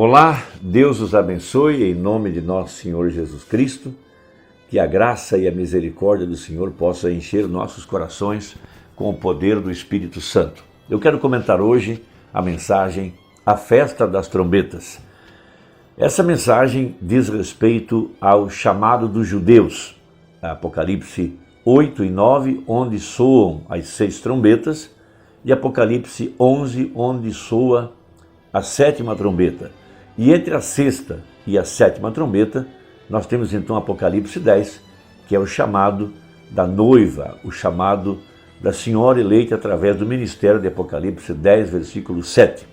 Olá, Deus os abençoe em nome de nosso Senhor Jesus Cristo, que a graça e a misericórdia do Senhor possa encher nossos corações com o poder do Espírito Santo. Eu quero comentar hoje a mensagem A Festa das Trombetas. Essa mensagem diz respeito ao chamado dos judeus, Apocalipse 8 e 9, onde soam as 6 trombetas, e Apocalipse 11, onde soa a 7ª trombeta. E entre a 6ª e a 7ª trombeta, nós temos então Apocalipse 10, que é o chamado da noiva, o chamado da senhora eleita através do ministério de Apocalipse 10, versículo 7.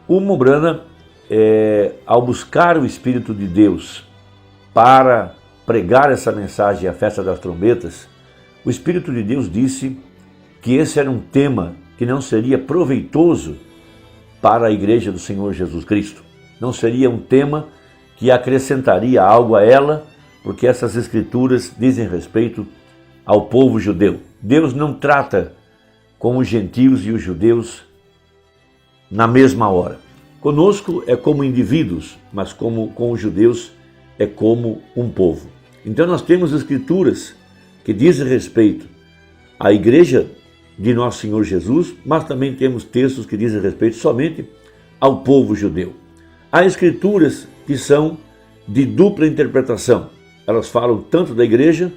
O Mombrana, ao buscar o Espírito de Deus para pregar essa mensagem, a festa das trombetas, o Espírito de Deus disse que esse era um tema que não seria proveitoso para a igreja do Senhor Jesus Cristo. Não seria um tema que acrescentaria algo a ela, porque essas escrituras dizem respeito ao povo judeu. Deus não trata com os gentios e os judeus na mesma hora. Conosco é como indivíduos, mas com os judeus é como um povo. Então nós temos escrituras que dizem respeito à igreja de nosso Senhor Jesus, mas também temos textos que dizem respeito somente ao povo judeu. Há escrituras que são de dupla interpretação. Elas falam tanto da igreja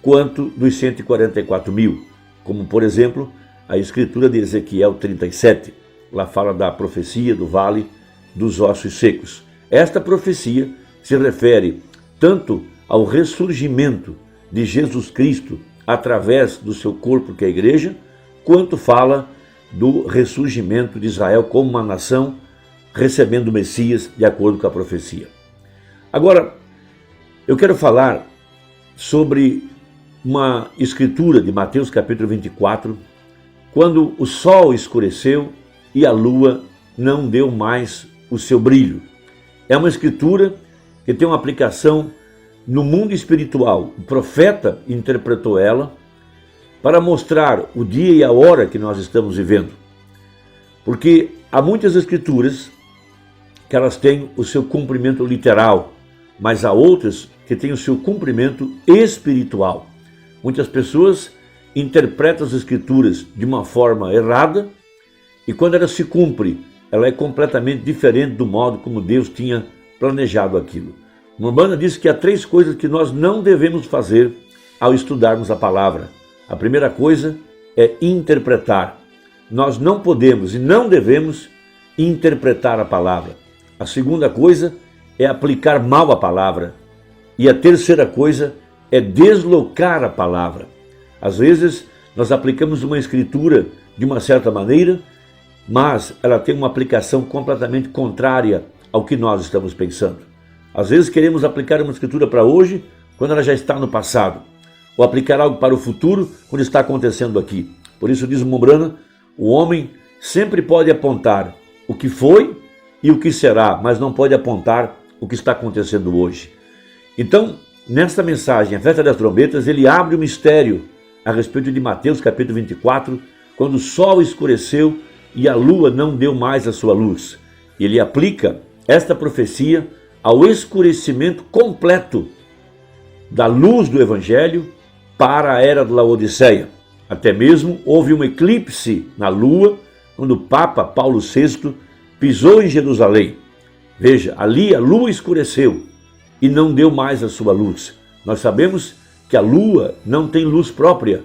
quanto dos 144 mil, como por exemplo a escritura de Ezequiel 37. Lá fala da profecia do vale dos ossos secos. Esta profecia se refere tanto ao ressurgimento de Jesus Cristo através do seu corpo, que é a igreja, quanto fala do ressurgimento de Israel como uma nação recebendo o Messias de acordo com a profecia. Agora, eu quero falar sobre uma escritura de Mateus capítulo 24, quando o sol escureceu e a lua não deu mais o seu brilho. É uma escritura que tem uma aplicação no mundo espiritual. O profeta interpretou ela para mostrar o dia e a hora que nós estamos vivendo. Porque há muitas escrituras que elas têm o seu cumprimento literal, mas há outras que têm o seu cumprimento espiritual. Muitas pessoas interpretam as escrituras de uma forma errada e quando ela se cumpre, ela é completamente diferente do modo como Deus tinha planejado aquilo. Mombrana diz que há 3 coisas que nós não devemos fazer ao estudarmos a palavra. A primeira coisa é interpretar. Nós não podemos e não devemos interpretar a palavra. A segunda coisa é aplicar mal a palavra. E a terceira coisa é deslocar a palavra. Às vezes nós aplicamos uma escritura de uma certa maneira, mas ela tem uma aplicação completamente contrária ao que nós estamos pensando. Às vezes queremos aplicar uma escritura para hoje, quando ela já está no passado. Ou aplicar algo para o futuro, quando está acontecendo aqui. Por isso diz o Mombrana, o homem sempre pode apontar o que foi e o que será, mas não pode apontar o que está acontecendo hoje. Então, nesta mensagem, a Festa das Trombetas, ele abre o mistério a respeito de Mateus capítulo 24, quando o sol escureceu e a lua não deu mais a sua luz. Ele aplica esta profecia ao escurecimento completo da luz do Evangelho para a era de Laodiceia. Até mesmo houve um eclipse na lua, quando o Papa Paulo VI pisou em Jerusalém. Veja, ali a lua escureceu e não deu mais a sua luz. Nós sabemos que a lua não tem luz própria.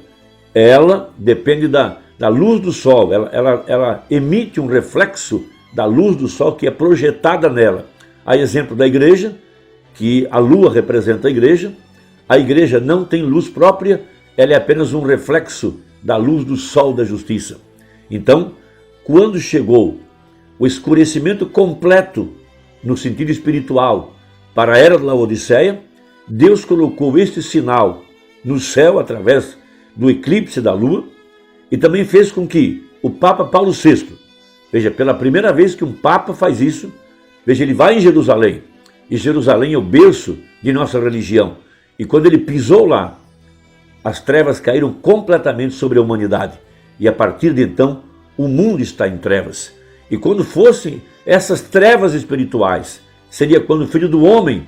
Ela depende da luz do sol. Ela emite um reflexo da luz do sol que é projetada nela. Há exemplo da igreja, que a lua representa a igreja não tem luz própria, ela é apenas um reflexo da luz do sol da justiça. Então, quando chegou o escurecimento completo no sentido espiritual para a era de Laodiceia, Deus colocou este sinal no céu através do eclipse da lua e também fez com que o Papa Paulo VI, veja, pela primeira vez que um Papa faz isso, veja, ele vai em Jerusalém, e Jerusalém é o berço de nossa religião, e quando ele pisou lá, as trevas caíram completamente sobre a humanidade, e a partir de então, o mundo está em trevas. E quando fossem essas trevas espirituais. Seria quando o Filho do Homem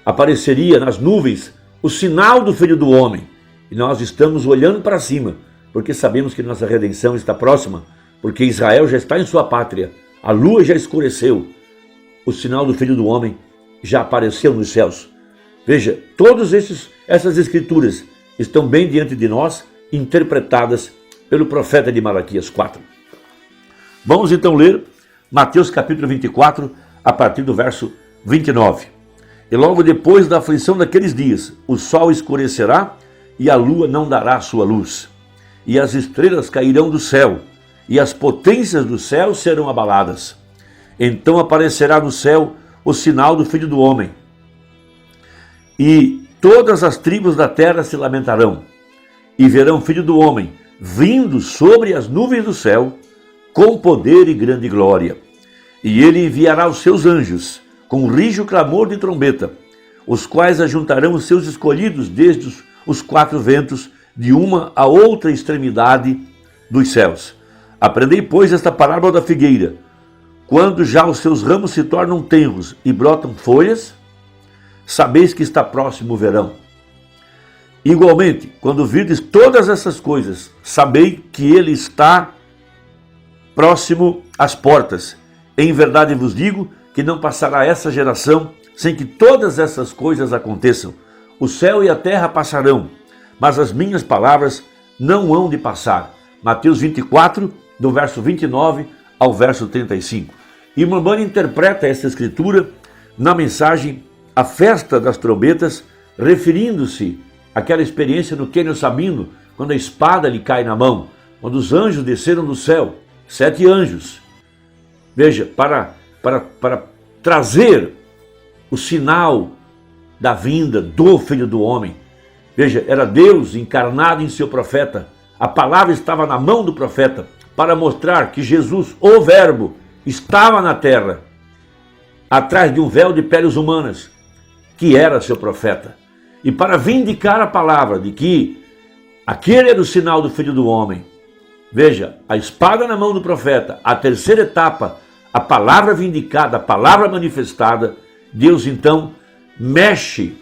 apareceria nas nuvens, o sinal do Filho do Homem. E nós estamos olhando para cima, porque sabemos que nossa redenção está próxima, porque Israel já está em sua pátria, a lua já escureceu, o sinal do Filho do Homem já apareceu nos céus. Veja, todas essas escrituras estão bem diante de nós, interpretadas pelo profeta de Malaquias 4. Vamos então ler Mateus capítulo 24, a partir do verso 29. E logo depois da aflição daqueles dias, o sol escurecerá e a lua não dará sua luz. E as estrelas cairão do céu, e as potências do céu serão abaladas. Então aparecerá no céu o sinal do Filho do Homem. E todas as tribos da terra se lamentarão, e verão o Filho do Homem vindo sobre as nuvens do céu, com poder e grande glória. E ele enviará os seus anjos, com rijo clamor de trombeta, os quais ajuntarão os seus escolhidos desde os quatro ventos, de uma a outra extremidade dos céus. Aprendei, pois, esta parábola da figueira. Quando já os seus ramos se tornam tenros e brotam folhas, sabeis que está próximo o verão. Igualmente, quando virdes todas essas coisas, sabei que ele está próximo às portas. Em verdade vos digo que não passará essa geração sem que todas essas coisas aconteçam. O céu e a terra passarão, mas as minhas palavras não hão de passar. Mateus 24, do verso 29 ao verso 35. E Mamani interpreta essa escritura na mensagem A Festa das Trombetas, referindo-se àquela experiência no Quênio Sabino, quando a espada lhe cai na mão, quando os anjos desceram do céu, 7 anjos. Veja, para trazer o sinal da vinda do Filho do Homem. Veja, era Deus encarnado em seu profeta. A palavra estava na mão do profeta para mostrar que Jesus, o Verbo, estava na terra, atrás de um véu de peles humanas, que era seu profeta. E para vindicar a palavra de que aquele era o sinal do Filho do Homem. Veja, a espada na mão do profeta, a terceira etapa, a palavra vindicada, a palavra manifestada. Deus então mexe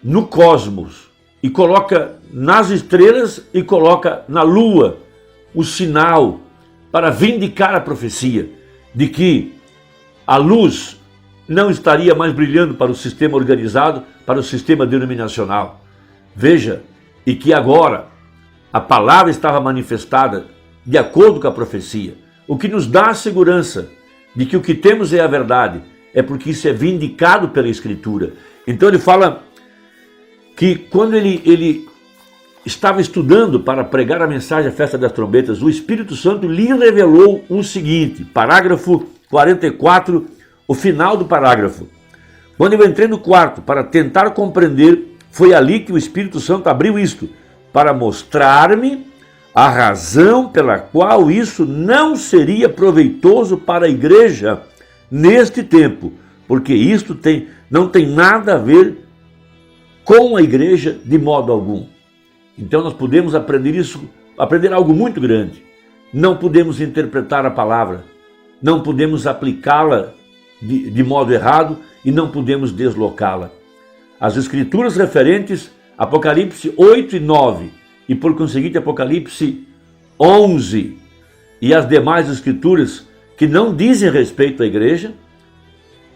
no cosmos e coloca nas estrelas e coloca na lua o sinal para vindicar a profecia de que a luz não estaria mais brilhando para o sistema organizado, para o sistema denominacional. Veja, e que agora a palavra estava manifestada de acordo com a profecia, o que nos dá a segurança de que o que temos é a verdade, é porque isso é vindicado pela Escritura. Então ele fala que quando ele estava estudando para pregar a mensagem da Festa das Trombetas, o Espírito Santo lhe revelou o seguinte, parágrafo 44, o final do parágrafo. Quando eu entrei no quarto para tentar compreender, foi ali que o Espírito Santo abriu isto, para mostrar-me a razão pela qual isso não seria proveitoso para a igreja neste tempo, porque isto não tem nada a ver com a igreja de modo algum. Então nós podemos aprender algo muito grande. Não podemos interpretar a palavra, não podemos aplicá-la de modo errado e não podemos deslocá-la. As escrituras referentes Apocalipse 8 e 9 e por conseguinte Apocalipse 11 e as demais escrituras que não dizem respeito à igreja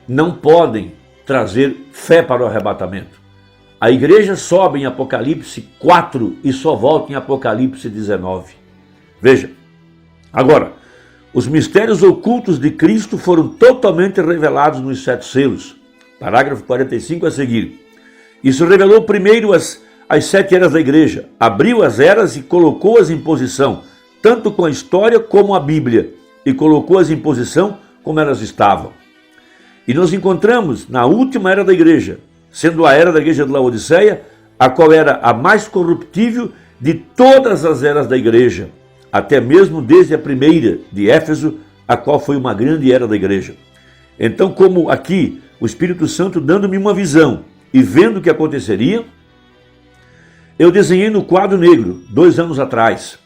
não podem trazer fé para o arrebatamento. A igreja sobe em Apocalipse 4 e só volta em Apocalipse 19. Veja, agora, os mistérios ocultos de Cristo foram totalmente revelados nos 7 selos. Parágrafo 45 a seguir. Isso revelou primeiro as 7 eras da igreja, abriu as eras e colocou-as em posição, tanto com a história como a Bíblia, e colocou-as em posição como elas estavam. E nos encontramos na última era da igreja, sendo a era da igreja de Laodiceia, a qual era a mais corruptível de todas as eras da igreja, até mesmo desde a primeira de Éfeso, a qual foi uma grande era da igreja. Então, como aqui, o Espírito Santo dando-me uma visão e vendo o que aconteceria, eu desenhei no quadro negro, 2 anos atrás.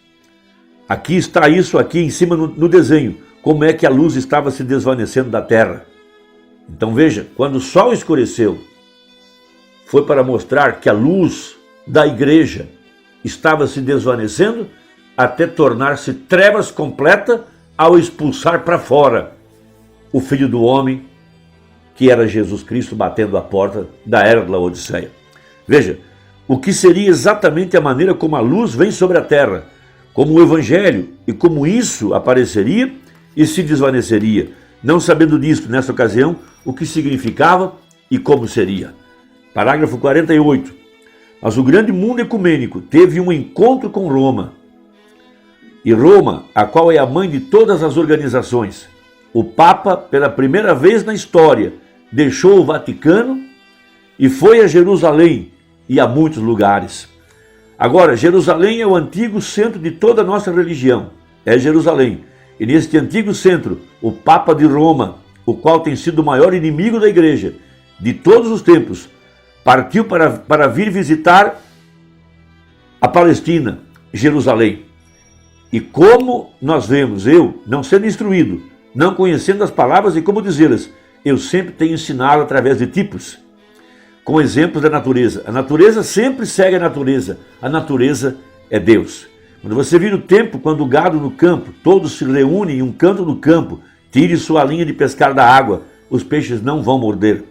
Aqui está isso aqui em cima no desenho, como é que a luz estava se desvanecendo da terra. Então veja, quando o sol escureceu, foi para mostrar que a luz da igreja estava se desvanecendo até tornar-se trevas completa ao expulsar para fora o Filho do Homem, que era Jesus Cristo, batendo a porta da era de Laodiceia. Veja, o que seria exatamente a maneira como a luz vem sobre a terra, como o Evangelho, e como isso apareceria e se desvaneceria, não sabendo disso, nessa ocasião, o que significava e como seria. Parágrafo 48. Mas o grande mundo ecumênico teve um encontro com Roma. E Roma, a qual é a mãe de todas as organizações, o Papa, pela primeira vez na história, deixou o Vaticano e foi a Jerusalém e a muitos lugares. Agora, Jerusalém é o antigo centro de toda a nossa religião. É Jerusalém. E neste antigo centro, o Papa de Roma, o qual tem sido o maior inimigo da igreja de todos os tempos, partiu para vir visitar a Palestina, Jerusalém. E como nós vemos, eu, não sendo instruído, não conhecendo as palavras e como dizê-las, eu sempre tenho ensinado através de tipos, com exemplos da natureza. A natureza sempre segue a natureza é Deus. Quando você vira o tempo, quando o gado no campo, todos se reúnem em um canto do campo, tire sua linha de pescar da água, os peixes não vão morder.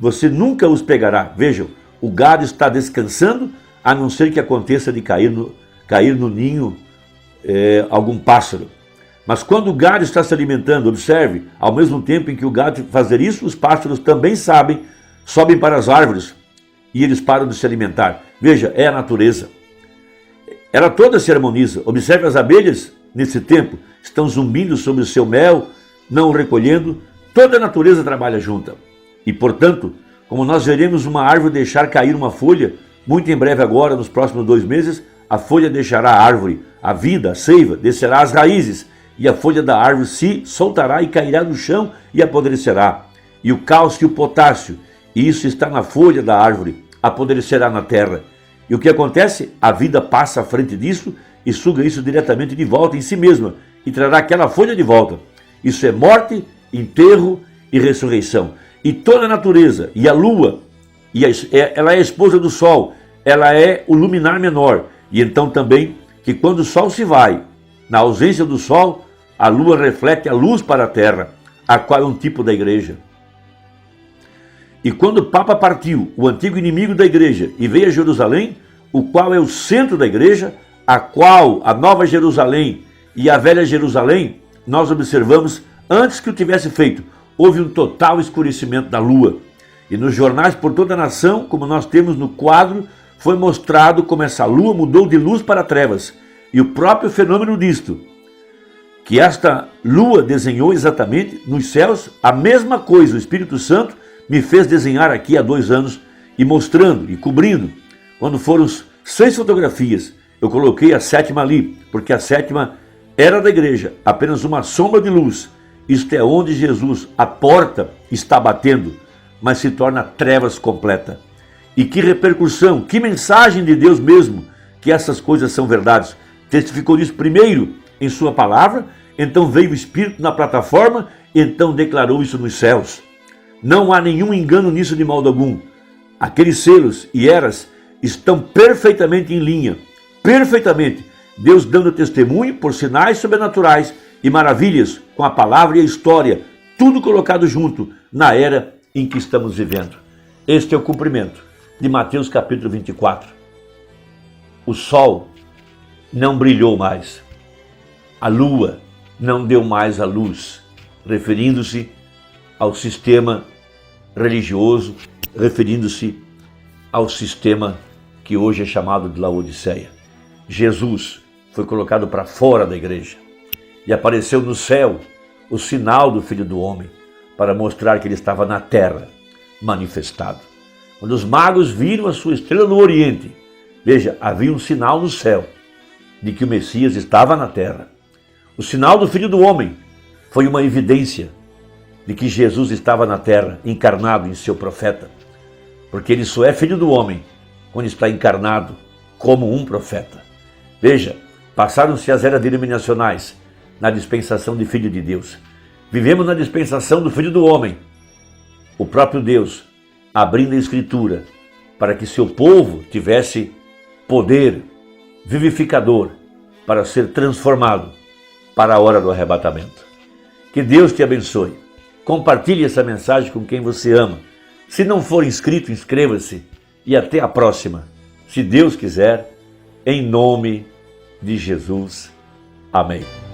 Você nunca os pegará. Vejam, o gado está descansando, a não ser que aconteça de cair no ninho algum pássaro. Mas quando o gado está se alimentando, observe, ao mesmo tempo em que o gado fazer isso, os pássaros também sobem para as árvores e eles param de se alimentar. Veja, é a natureza. Ela toda se harmoniza. Observe as abelhas nesse tempo, estão zumbindo sobre o seu mel, não o recolhendo. Toda a natureza trabalha junta. E, portanto, como nós veremos uma árvore deixar cair uma folha, muito em breve agora, nos próximos 2 meses, a folha deixará a árvore, a vida, a seiva, descerá as raízes, e a folha da árvore se soltará e cairá no chão e apodrecerá. E o cálcio e o potássio, e isso está na folha da árvore, apodrecerá na terra. E o que acontece? A vida passa à frente disso e suga isso diretamente de volta em si mesma, e trará aquela folha de volta. Isso é morte, enterro e ressurreição. E toda a natureza, e a lua, ela é a esposa do sol, ela é o luminar menor. E então também, que quando o sol se vai, na ausência do sol, a lua reflete a luz para a terra, a qual é um tipo da igreja. E quando o Papa partiu, o antigo inimigo da igreja, e veio a Jerusalém, o qual é o centro da igreja, a qual a Nova Jerusalém e a Velha Jerusalém, nós observamos, antes que o tivesse feito, houve um total escurecimento da lua. E nos jornais por toda a nação, como nós temos no quadro, foi mostrado como essa lua mudou de luz para trevas. E o próprio fenômeno disto, que esta lua desenhou exatamente nos céus, a mesma coisa, o Espírito Santo me fez desenhar aqui há 2 anos, e mostrando e cobrindo. Quando foram 6 fotografias, eu coloquei a 7ª ali, porque a 7ª era da igreja, apenas uma sombra de luz. Isto é onde Jesus, a porta, está batendo, mas se torna trevas completa. E que repercussão, que mensagem de Deus mesmo, que essas coisas são verdades. Testificou disso primeiro em sua palavra, então veio o Espírito na plataforma, então declarou isso nos céus. Não há nenhum engano nisso de modo algum. Aqueles selos e eras estão perfeitamente em linha, perfeitamente. Deus dando testemunho por sinais sobrenaturais e maravilhas com a palavra e a história, tudo colocado junto na era em que estamos vivendo. Este é o cumprimento de Mateus capítulo 24. O sol não brilhou mais, a lua não deu mais a luz, referindo-se ao sistema religioso, referindo-se ao sistema que hoje é chamado de Laodiceia. Jesus foi colocado para fora da igreja e apareceu no céu o sinal do Filho do Homem para mostrar que ele estava na terra manifestado. Quando os magos viram a sua estrela no oriente, veja, havia um sinal no céu de que o Messias estava na terra. O sinal do Filho do Homem foi uma evidência de que Jesus estava na terra, encarnado em seu profeta, porque ele só é Filho do Homem quando está encarnado como um profeta. Veja, passaram-se as eras denominacionais, na dispensação de Filho de Deus. Vivemos na dispensação do Filho do Homem, o próprio Deus, abrindo a Escritura para que seu povo tivesse poder vivificador para ser transformado para a hora do arrebatamento. Que Deus te abençoe. Compartilhe essa mensagem com quem você ama. Se não for inscrito, inscreva-se e até a próxima. Se Deus quiser, em nome de Jesus. Amém.